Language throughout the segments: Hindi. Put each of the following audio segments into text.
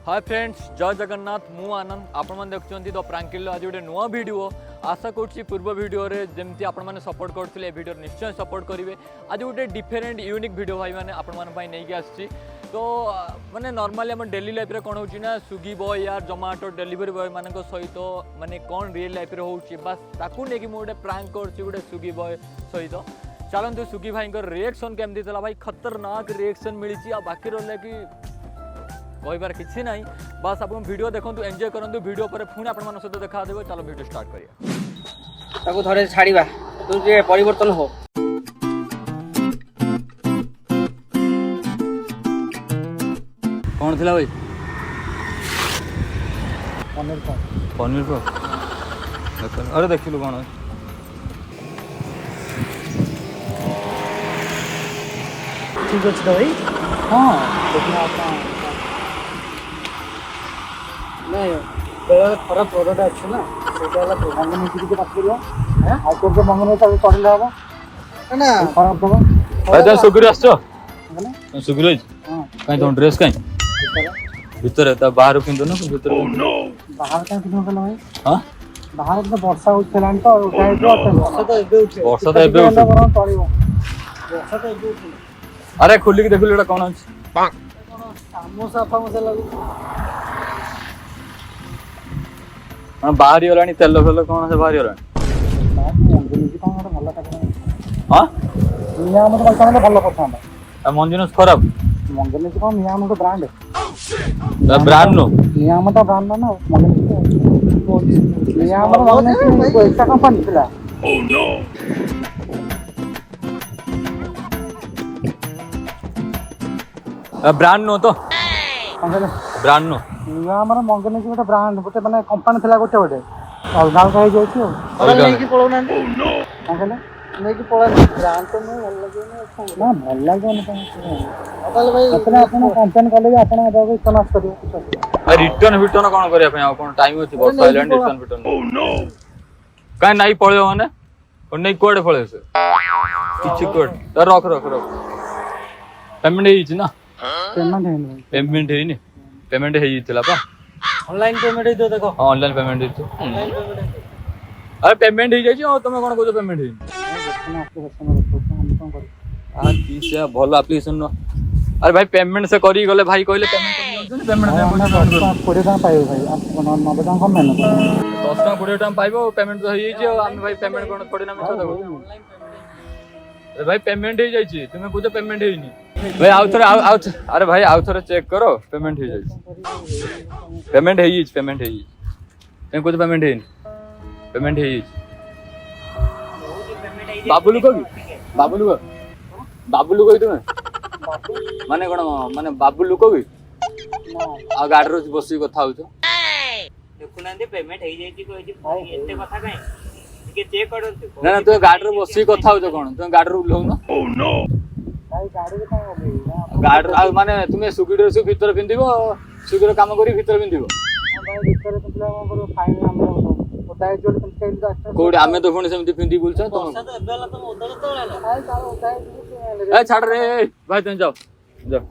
हाय फ्रेंड्स, जय जगन्नाथ। मु आनंद। आपण मैंने देखुं द प्रांकिल आज गोटे नुआ वीडियो। आशा करुँच पूर्व वीडियो जमी आपने सपोर्ट करते वीडियो निश्चय सपोर्ट करेंगे। आज गोटे डिफरेंट यूनिक वीडियो भाई मैंने नहीं आसी। तो माने नॉर्मली आम डेली लाइफ रे कौन होना स्विगी बॉय या जोमाटो डिलीवरी बॉय मान सहित माने कौन रियल लाइफ रे होची बस ताकू नहीं कि मुझे प्रैंक करछि गोटे स्विगी बॉय सहित। चलते स्विगी भाई रिएक्शन केमती था भाई, खतरनाक रिएक्शन मिली। आ बाकी रहा कि कहबार किसी ना, बस आप वीडियो देखो एंजॉय करूँ। वीडियो पर पुणी आप सहित देखा देव। चलो वीडियो स्टार्ट करिए। थोड़े छाड़ा तू परिवर्तन हो। कौन थिला भाई? पनीर को पनीर को अरे देखिलु कौन ठीक अच्छे भाई। हाँ देखना नहीं खराब प्रोडक्ट अच्छे ना मंगनी के बात कर मंगनी चढ़ले हम ना खराब दबा भाई। तुम सुगुरी आसो सुगुरी कहीं तुम ड्रेस कहीं भीतर है बाहर किंतु ना भीतर बाहर का किन भाई। हां बाहर तो वर्षा होछलान तो उठाई तो वर्षा तो एबे चलिबो। वर्षा तो एबे उठे। अरे खुली के देखलु एटा कोन अछि समोसा फमोसा लागू बाहरी गलानी तेल फेल कौन से बाहरी गलानी। हाँ नियाम तो पैसा भल पसंद मंजुनाथ खराब मंगनीज कौन नियाम तो ब्रांड ब्रांड नो नियाम तो ब्रांड ना मंगनीज नियाम मंगनीज पैसा कंपनी थिला। ब्रांड नो तो ब्रांड नो नियाम मंगनीज गोटे ब्रांड गोटे माने कंपनी थिला गोटे गोटे अलगा अलगा हो जाई छियो लेकी पळो ना कहले लेकी पळो ब्रांड तो नहीं भल लगे ना भल लगे ना अतल भाई अपने अपन कंपनी कले भी अपन आबो इस्तेमाल करियो। रिटर्न रिटर्न कोन करिया पे कोन टाइम अछि बहुत silent return return oh no काई नाही पळयो माने और नहीं कोड पळे से किछि कोड तो रख रख रख पेमेंट हेइ छि ना पेमेंट हेइ नि पेमेंट हेइ थिला पा ऑनलाइन पेमेंट ही तो देखो ऑनलाइन पेमेंट हेइ तो ऑनलाइन पेमेंट अरे पेमेंट हेइ जाय छि तुम कोन कहू पेमेंट हेइ एप्लीकेशन में हम कोन करी आ किसे भलो एप्लीकेशन न। अरे भाई पेमेंट से करी गले भाई कहले पेमेंट करनी पेमेंट 20 टका पाइबो भाई आप 90 टका कम ना 10 टका 20 टका पाइबो पेमेंट तो हेइ छि। हम भाई पेमेंट कोन थोड़ी ना मिछ देबो। अरे भाई पेमेंट हेइ जाय छि तुम कहू पेमेंट हेइ नि भाई आउ थरे अरे भाई आउ थरे चेक करो पेमेंट हेइ जाय छि पेमेंट हेइ छि पेमेंट हेइ तुम कहू पेमेंट हेइ पेमेंट हेइ बाबुलु को तुम माने कोन माने बाबुलु को आ गाडी रो बसी कथा होछ देखुना पेमेंट हेइ जाय छि कोइ एते कथा काई के चेक करंतु ना ना तू गाडी रो बसी कथा होछ कोन तू गाडी रो उलौ ना ओह नो भाई गाडी रे काय होबे गाडी आ माने तुमे सुगिडो से भीतर पिंदिबो सुगिडो काम करी भीतर पिंदिबो भाई भीतर तो हमर फाइन हमर ओदाय जोल कंटेंट का कोड आमे तो फोन सेमती पिंदी बोलछ तुम तो एबेला तो ओदल तो लेला भाई तारो ओदाय ए छाड़ रे भाई तुम जाओ जाओ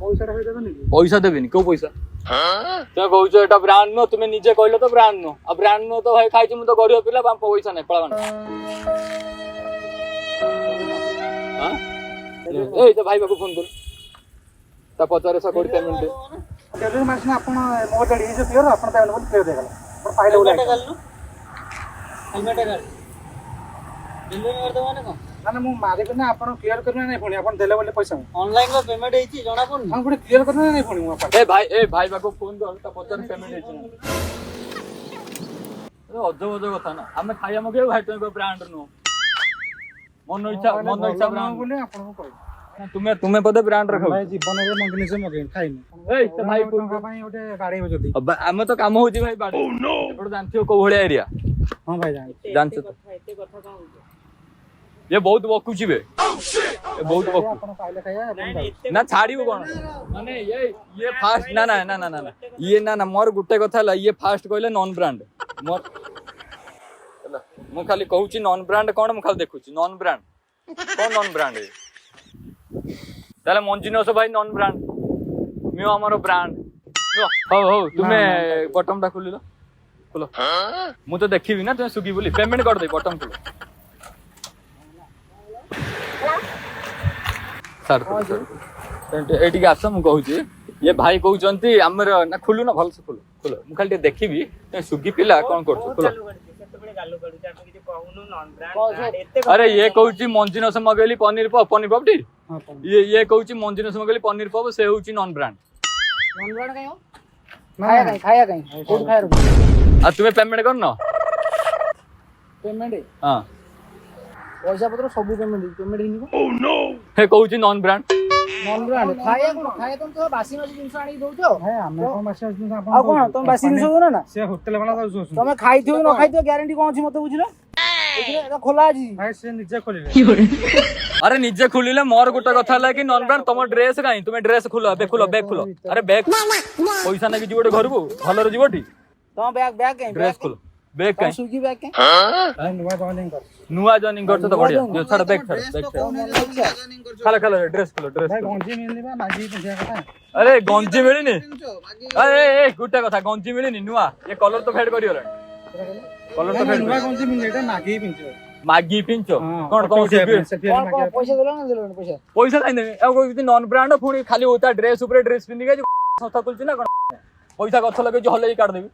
पैसा रे देबे नि पैसा देबेनी को पैसा तुम कहूछ एटा ब्रांड नो तुमे निजे कहलो तो ब्रांड नो आ ब्रांड नो तो भाई खाइछ मु तो गरीब पिला बाप पैसा नै पळावन। हां ए तो भाई बाको फोन कर ता पचारे सा कोड पेमेंट डेली मास ना आपण मो जडी जे पियर आपण पेमेंट बोल क्लियर देगला पर फाइल बोला हेलमेट कर डेली कर दवा ना ना मु मारे करना आपण क्लियर करना नै फोन आपण देले बोले पैसा ऑनलाइन रो पेमेंट हेछि जणा कोन हम गुडे क्लियर करना नै फोन मु ए भाई बाको फोन कर ता पचारे पेमेंट हेछि अरे अजब कथा ना आमे खाइया मगे भाई तुम ब्रांड नो मन इच्छा ब्रांड बोले आपण को कहि तुमे पदे ब्रांड रखो भाई जीवन रे मंगनी से मगे खाइनी ए तो भाई फोन भाई ओटे गाड़ी हो जदी अब आमे तो काम होची भाई बाड़ी ओह नो एपड़ जानथियो को भलिया एरिया। हां भाई जानछ तो एते कथा का हो ये बहुत बकुची बे ये बहुत बकु आपण फाइल खाया ना छाड़ीबो कोन माने ये फास्ट ना ना ना ना ना ये ना ना मोर गुटे कथा ला ये फास्ट कहले नॉन ब्रांड मोर मु खाली कहूची नॉन ब्रांड कोन मु खाली देखुची नॉन ब्रांड कोन नॉन ब्रांड है ताले मंजिनोस भाई नॉन ब्रांड म्यू आमर ब्रांड ହଉ ହଉ ତୁମେ ବଟମ ଟା ଖୋଲିଲ ଖୋଲ ମୁଁ ତ ଦେଖିବି ନା ତୁମେ ସୁଗି ବୋଲି ପେମେଣ୍ଟ କରିଦେବି ବଟମ ଖୋଲ ଏଇଠିକି ଆସ ମୁଁ କହୁଛି ଇଏ ଭାଇ କହୁଛନ୍ତି ଆମର ନା ଖୋଲୁ ନା ଭଲସେ ଖୋଲ ଖୋଲ ମୁଁ ଖାଲି ଟିକେ ଦେଖିବି ତୁମେ ସୁଗି ପିଲା କଣ କରୁଛ ଖୋଲ अरे ये कहूँ मंजिनस मगेली पनीर पफ पनीर पफ टी ये कहूँ मंजिनस मगेली पनीर पफ से हूँ नॉन ब्रांड आ तुम्हें पेमेंट कर न पेमेंट हां पैसा पत्र सब पेमेंट पेमेंट हिनी को ओह नो हे कहूँ नॉन ब्रांड खाया तुम तो बासी मासी जिंस आनी दउछो है हमें कोन बासी जिंस आपन आ कोन तुम बासी जिंस दो ना से होटल वाला दउछो तुम खाइथियो न खाइथियो ग्यारंटी कोन अछि मते बुझिलो एटा खोला अछि भाई से निजे खोलिले अरे निजे खोलिले मोर गोटा कथा ला कि नॉन ब्रांड तुम ड्रेस काई तुम ड्रेस खोलो बैग खोलो अरे बैग पैसा ना कि जीवो घर को भलर जीवोटी तुम बैग के ड्रेस खोलो बैग काई सुगी बैग के हां नुवा जॉइनिंग कर तो बढ़िया जो छड़ बैग छड़ खाला ड्रेस खोलो ड्रेस गंजी मिलनिबा माजी पैसा कथा अरे गंजी मिलिनी अरे ए गुटा कथा गंजी मिलिनी नुआ ये कलर तो फेड करियो कलर तो फेड नुवा गंजी मिलने एटा मागी पिंचो मागी पिंचो कोन पैसा देलो ना देलो पैसा पैसा काई देबे ए कोई नॉन ब्रांड पुणी खाली होता ड्रेस ऊपर ड्रेस पिंदी के संस्था खुलची ना कोन पैसा गछ लगे जो हले काट देबी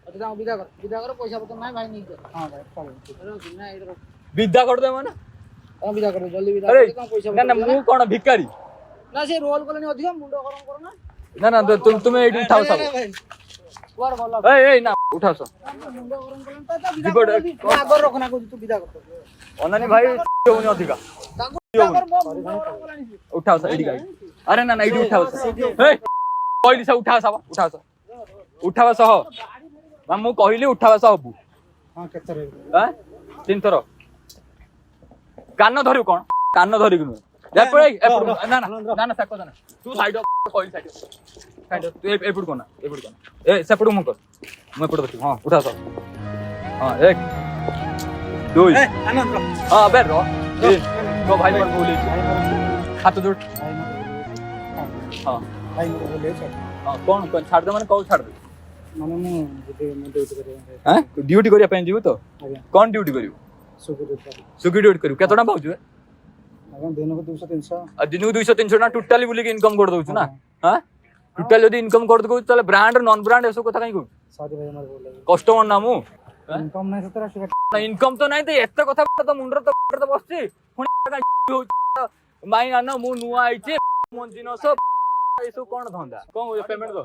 अच्छा विदा कर पैसा पत्र नाही भाई नहीं हां भाई चलो ना इधर विदा कर दे माने हां विदा कर जल्दी विदा अरे कर पैसा ना मु कोन भिखारी ना से रोल कोलनी अधिक मुंडो गरम करो ना ना तुम एडी उठाओ सब वर बोला ए ना उठाओ सब मुंडो गरम करन तो आगर रखना को तू विदा कर अनानी भाई होनी अधिका उठाओ सब एडी अरे ना एडी उठाओ सब ए पहिली से उठाओ सब उठावा सह मु कहली उठावा सह हबु हां केतर हां तीन थर कान धरिउ कोन कान धरि गनु ना ना साको ना तू साइड कहली साइड तू एपुड कोना ए सेपड मु कर मु एपुड देखि हां उठा सह हां एक दुई आनंद हां बे रो तो भाई मन बोली हाथ जोड़ हां भाई मन बोले हां कौन छाड़ दे माने कौन छाड़ दे माने मु ड्यूटी करे हैं ड्यूटी करिया पे जीव तो आज्ञा कौन ड्यूटी करियो सुगी ड्यूटी करियो केतोना पाउछु आज्ञा दिन को 200 300 आ दिन को 200 300 ना टोटली बुली के इनकम कर दोछु ना हां टोटल यदि इनकम कर दो तले ब्रांड नॉन ब्रांड ऐसो कथा काई को सॉरी भाई हमर बोले कस्टमर ना मु इनकम नहीं सतरा सुगा इनकम तो नहीं तो एते कथा तो मुंडर तो बसची पुणी माई आना मु नुआ आइचे मंजिनस ऐसो कोन धंदा कोन पेमेंट दो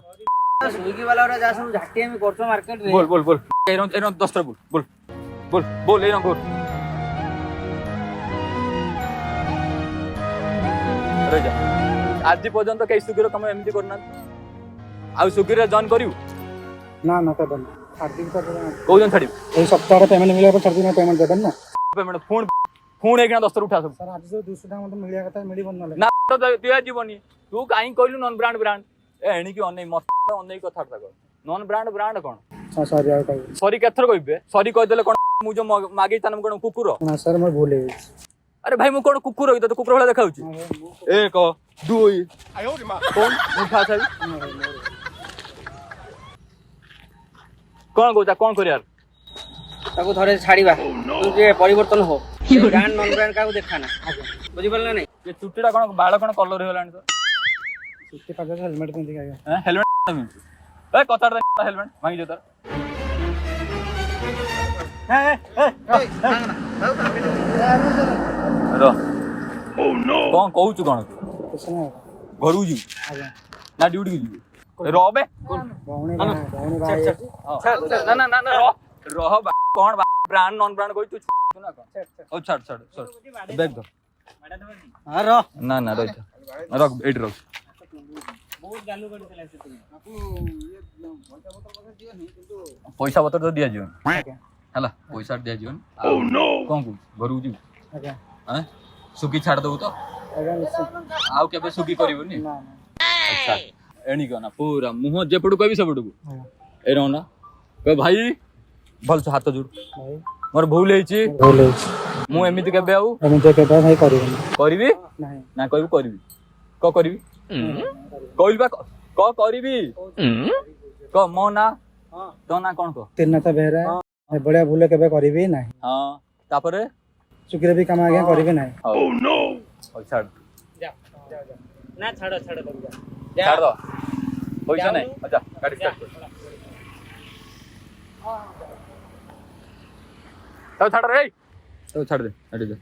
स्विगी वाला रे जा सब झाटी में करछो मार्केट रे बोल एनो 10 टा बोल एनो बोल अरे जा आज पर्यंत कई सुगिर कम एमती करना आ सुगिर जॉइन करियो ना ना कदम आर्थिक तो को जन छाड़ी ए सप्ताह रे पेमेंट मिले पर 6 दिन पेमेंट देबन ना पेमेंट फोन एक 10 उठा सब सर आज जो 200 टा मत मिलिया कथा मिली बन ना तो दिया जीवनी तू काई कहलु नॉन ब्रांड एणी की अनै मस्त अनै कथा था नॉन ब्रांड कोन हां सॉरी आ कहि सॉरी केथर कहबे सॉरी कह देले कोन मु जो मागी तनम कोन कुकुर ना सर मैं भूले अरे भाई मु कोन कुकुर होई तो कुकुर वाला देखाउची 1 2 आयो रे मां कोन उठा छाई कोन गोजा कोन कर यार ताको थोड़े छाड़ीबा तू जे परिवर्तन हो ब्रांड नॉन ब्रांड का देखाना बुझि पड़ला नहीं ये चुट्टीटा कोन बाळ कोन कलर होलान तो चुट्टी पाजा हेलमेट पिंदी का हां हेलमेट ए कतार दे हेलमेट मांगी जो तार रो ओ नो कोन कहू छु कोन कुछ नहीं घरु जी आज्ञा ना ड्यूटी जी रो बे भौणी भाई ना रो कोन ब्रांड नॉन ब्रांड कोई तू ना कोन ओ छाड़ बैग दो हां रो ना रख एट रख बहुत गालू कर देला से तुम पैसा पत्र तो दिया जीवन हला पैसा दिया जीवन ओह नो कोन को घरु जी आज्ञा हैं सुगी छाड़ दो तो आज्ञा आउ केबे सुगी करिवनी ना अच्छा एणी कोना पूरा मुह जेपडू कहबी सेपडू ए रोना कह भाई भल से हाथ जोड़ भाई मोर भूल हेची भूले मु एमिति केबे आउ एमिते के भाई करबी करबी नहीं ना कहबी करबी क करबी कहलबा क करिबी क मो ना तो ना कोन को ତିନିଟା ବେହେରା ଏଭଳିଆ ଭୁଲ କେବେ କରିବି ନାହିଁ। हां तापरे ଚୁକିରେ ବି କାମ ଆଜ୍ଞା କରିବି ନାହିଁ। ओ नो ओ छाड़ जा ना छाड़ छाड़ छाड़ दो पैसा नहीं अच्छा गाड़ी स्टार्ट कर तो छाड़ रे तो छाड़ दे गाड़ी दे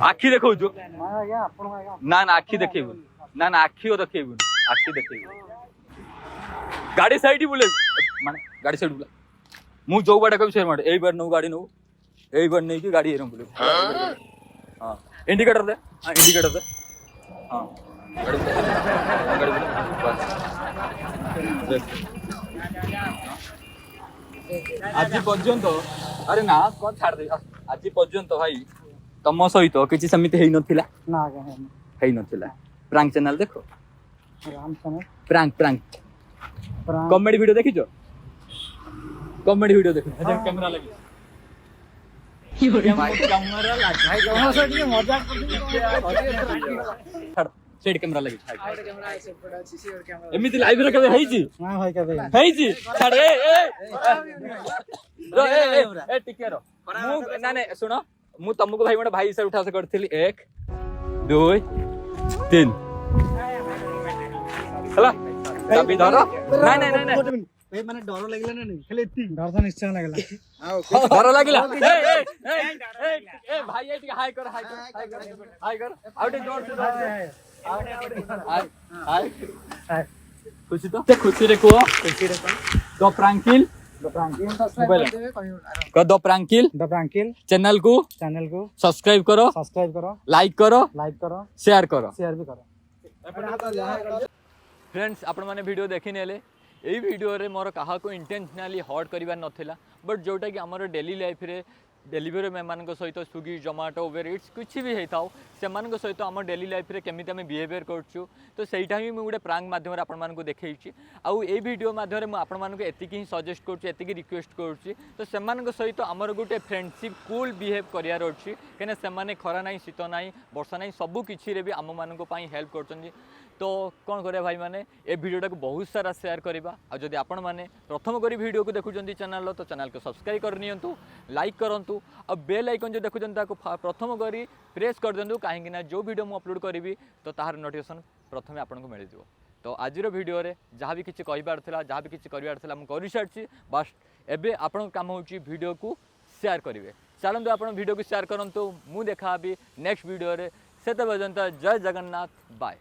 आखी देखो जो ନା ଆଜ୍ଞା ଆପଣଙ୍କୁ ଆଜ୍ଞା ना ना आखी देखेबु ना ना आखी देखेबु आखी देखेबु गाड़ी साइड ही बुले माने गाड़ी साइड बुला मु जो बाटा कभी शेयर मार एई बार नो गाड़ी नो एई बार नहीं की गाड़ी एरम बुले हां इंडिकेटर दे हां इंडिकेटर दे हां गाड़ी बुले बस आज पर्यंत अरे ना कौन छाड़ दे आज पर्यंत भाई तम सहित किसी समिति हेई नथिला ନା ଆଜ୍ଞା ହେଇନି। हेई नथिला प्रांक चैनल देखो ରାମ ଚନ୍ଦ୍ର प्रांक प्रांक ପ୍ରାଣ कॉमेडी वीडियो देखिছো कॉमेडी वीडियो देखो अच्छा कैमरा लगी कैमरा लगी ଭାଇ ତମ ସହ ଟିକେ ମଜାକ କରୁଥିଲି। छाड़ सेट कैमरा लगी एमिति लाइव रे केबे हेईची ନା ଭାଇ କେବେ ହେଇନି। हेईची छाड़ ए टिके रो मु ना ना सुनो मु तुमको भाई मोटे भाई से उठा से करथिली 1 2 3 हला चाबी धरो ना ना ना ଭାଇ ମାନେ ଡର ଲାଗିଲା ନା ନାଇଁ ଖାଲି ଏତିକି ଡର ତ ନିଶ୍ଚୟ ଲାଗିଲା। डर लागिला ए भाई ए हाय कर हाय कर हाय कर हाय कर आउट जोर से हाय हाय खुशी तो खुशी रे को दो प्रांकिल द प्रांकिल द प्रांकिल चैनल को चैनल को सब्सक्राइब करो सब्सक्राइब करो लाइक करो लाइक करो शेयर करो शेयर भी करो। फ्रेंड्स आपण माने वीडियो देखि नेले एई वीडियो रे मोर काहा को इंटेंशनली हर्ट करिवार नथिला बट जोटा कि हमर डेली लाइफ रे डेलीवरी मैन मान सहित स्विगी जोमाटो उबेर इट्स कुछ भी होता से सहित आम डेली लाइफ रे केमिति आमे बिहेवियर करछु तो सेटा ही गोटे प्रांक माध्यम आपण मानक देखैछि आउ ए वीडियो माध्यम में आपण मानक एतिकी ही सजेस्ट करछु एतिकी रिक्वेस्ट करछु तो से सहित आमर गोटे फ्रेंडशिप कूल बिहेव करियार अछि केने से माने खरा नाही शीत नाही वर्षा नाही सबु किछि रे भी आम मानक पई हेल्प करछन्ती तो कौन करे भाई माने ए वीडियोटा को बहुत सारा शेयर करवा आ जदि आपण माने प्रथम करी वीडियो को देखुचंती चैनल तो चैनल को सब्सक्राइब कर नियंतु लाइक करंतु आ बेल आइकन जो देखुचंती ताको प्रथम करी प्रेस कर दियंतु काहेकि ना जो वीडियो मु अपलोड करिवि तो तार नोटिफिकेशन प्रथमे आपण को मिल जिवो तो आजिर वीडियो रे जहाँ भी किछि कहिबार थिला जहाँ भी किछि करिवार थिला मु करि सारछि बस एबे आपण काम होछि वीडियो को शेयर करिवे चलंतु आपण वीडियो को शेयर करंतु मु देखा भी नेक्स्ट वीडियो रे सेते पर्यंत जय जगन्नाथ बाय।